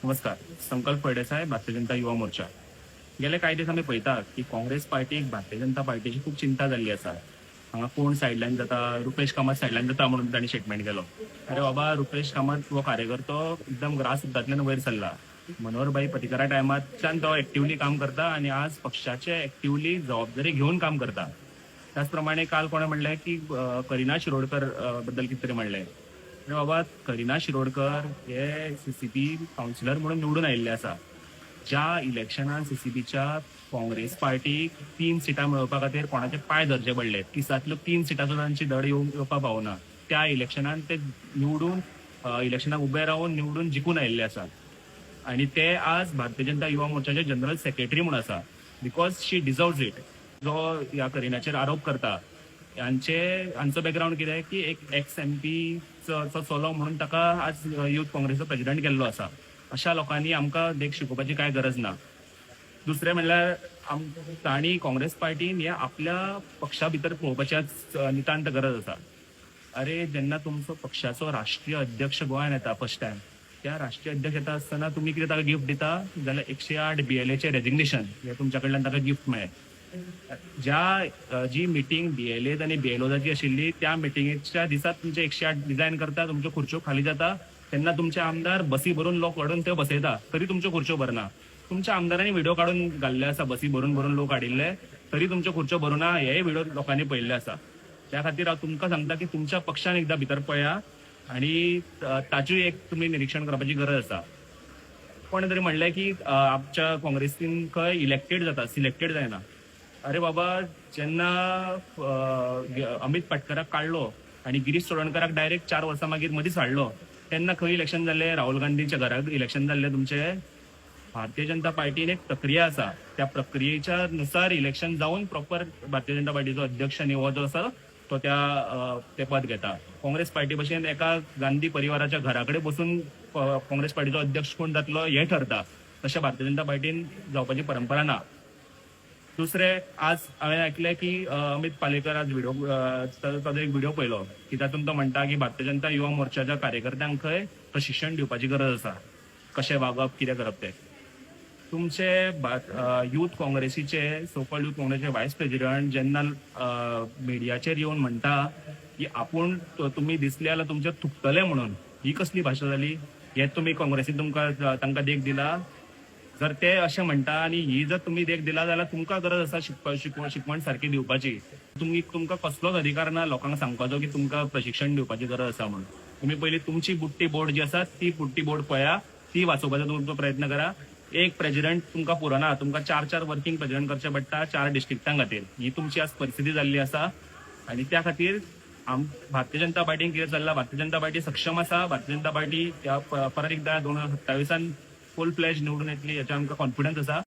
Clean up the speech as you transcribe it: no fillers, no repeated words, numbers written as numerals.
नमस्कार. संकल्प फळदेसाय, भारतीय जनता युवा मोर्चा. गेले काही दीस आमी पळयतात की काँग्रेस पार्टीक भारतीय जनता पार्टीची खूप चिंता जाल्ली आसा. हांगा कोण सायडलायन जाता, रुपेश कामत सायडलायन जाता म्हणून तांणी स्टेटमेंट केलो. अरे बाबा, रुपेश कामत हो कार्यकर्तो एकदम ग्रास रुतांतल्यान वयर सरला. मनोहरभाई पर्रीकरा टायमाच्यान तो एक्टिव्हली काम करता आणि आज पक्षाचे एक्टिव्हली जबाबदारी घेऊन काम करता. त्याचप्रमाणे काल कोणें म्हणलें की करिना शिरोडकर बद्दल कितें तरी म्हणलें. अरे बाबा, करिना शिरोडकर हे सीसीबी कावन्सिलर म्हणून निवडून आयिल्ले आसा. ज्या इलेक्शनान सीसीबीच्या काँग्रेस पार्टीक 3 सिटां मेळोवपा खातीर कोणाचे पांय धरचे पडले, तिसांतल्यो 3 सिटांचो तांची धड येवपा पावना. त्या इलेक्शनान ते निवडून इलेक्शनाक उबे रावन निवडून जिखून आयिल्ले आसा. आणि ते आज भारतीय जनता युवा मोर्चाचे जनरल सेक्रेटरी म्हणून आसा. Because she deserves it. जो ह्या करिनाचेर आरोप करता हांचो बॅकग्राऊंड कितें की एक एक्स एमपी चलो म्हणून ताका आज युथ काँग्रेसचो प्रेसिडेंट केल्लो आसा. अशा लोकांनी आमकां देख शिकोवपाची कांय गरज ना. दुसरें म्हणल्यार तांणी काँग्रेस पार्टीन हे आपल्या पक्षा भितर पळोवपाची नितांत गरज आसा. अरे, जेन्ना तुमचो पक्षाचो राष्ट्रीय अध्यक्ष गोंयांत येता फर्स्ट टायम, त्या राष्ट्रीय अध्यक्ष येता आसतना तुमी कितें ताका गिफ्ट दिता जाल्यार 108 BLAचे रेजिग्नेशन हे तुमच्या कडल्यान ताका गिफ्ट मेळ्ळें. जी मिटींग BLA आनी BLOजाची आशिल्ली त्या मिटिंगेच्या दिसा तुमचे 108 रिजायन करता, तुमच्यो खुर्च्यो खाली जाता. तेन्ना तुमचे आमदार बसी भरून लोक व्हरून ते बसयता, तरी तुमच्यो खुर्च्यो भरना. तुमच्या आमदारांनी व्हिडिओ काढून घाल्ले आसा, बसी भरून भरून लोक हाडिल्ले, तरी तुमच्यो खुर्च्यो भरूना. हेय व्हिडिओ लोकांनी पळयल्ले आसा. त्या खातीर हांव तुमकां सांगता की तुमच्या पक्षान एकदां भितर पळया आणि ताचेय एक तुमी निरीक्षण करपाची गरज आसा. कोणे तरी म्हणलें की आमच्या काँग्रेसीन खंय इलेक्टेड जाता, सिलेक्टेड जायना. अरे बाबा, जेन्ना अमित पाटकराक काडलो आणि गिरीश चोडणकराक डायरेक्ट 4 वर्सां मागीर मदींच हाडलो, तेन्ना खंय इलेक्शन जाल्लें? राहुल गांधीच्या घराक इलेक्शन जाल्लें तुमचे. भारतीय जनता पार्टीन एक प्रक्रिया आसा. त्या प्रक्रियेच्या नुसार इलेक्शन जावन प्रॉपर भारतीय जनता पार्टीचो अध्यक्ष आनी हो जो आसा तो ते पद घेता. काँग्रेस पार्टी भशेन एका गांधी परिवाराच्या घराकडे बसून काँग्रेस पार्टीचो अध्यक्ष कोण जातलो हे ठरता. तशें भारतीय जनता पार्टीन जावपाची परंपरा ना. दुसरें, आज हांवें आयकलें की अमित पालेकर आज ताचो एक व्हिडिओ पळयलो की तातूंत तो म्हणटा की भारतीय जनता युवा मोर्चाच्या कार्यकर्त्यांक खंय प्रशिक्षण दिवपाची गरज आसा, कशें वागप, कितें करप तें. तुमचे युथ काँग्रेसीचे सोकॉल्ड युथ काँग्रेसीचे व्हायस प्रेसिडेंट जेन्ना मिडियाचेर येवन म्हणटा की आपूण तुमी दिसले जाल्यार तुमचे थुकतले म्हणून, ही कसली भाशा जाली? हे तुमी काँग्रेसीन तांकां देख दिला? जर ते अशें म्हणटा आनी ही जर तुमी देख दिला जाल्यार तुमकां गरज आसा शिकवण सारकी दिवपाची. तुमकां कसलोच अधिकार ना लोकांक सांगपाचो की तुमकां प्रशिक्षण दिवपाची गरज आसा म्हणून. तुमी पयलीं तुमची बुट्टी बोर्ड जी आसा ती बुट्टी बोर्ड पळया, ती वाचोवपाचो तुमचो प्रयत्न करा. एक प्रेसिडेंट तुमकां पुरना, तुमकां 4 वर्किंग प्रेसिडेंट करचे पडटा 4 डिस्ट्रिक्टां खातीर. ही तुमची आज परिस्थिती जाल्ली आसा आणि त्या खातीर भारतीय जनता पार्टीन कितें चल्लां? भारतीय जनता पार्टी सक्षम आसा. भारतीय जनता पार्टी परत एकदा 2027 फुल फ्लॅश निवडून येतली, हेचो आमकां कॉन्फिडन्स आसा.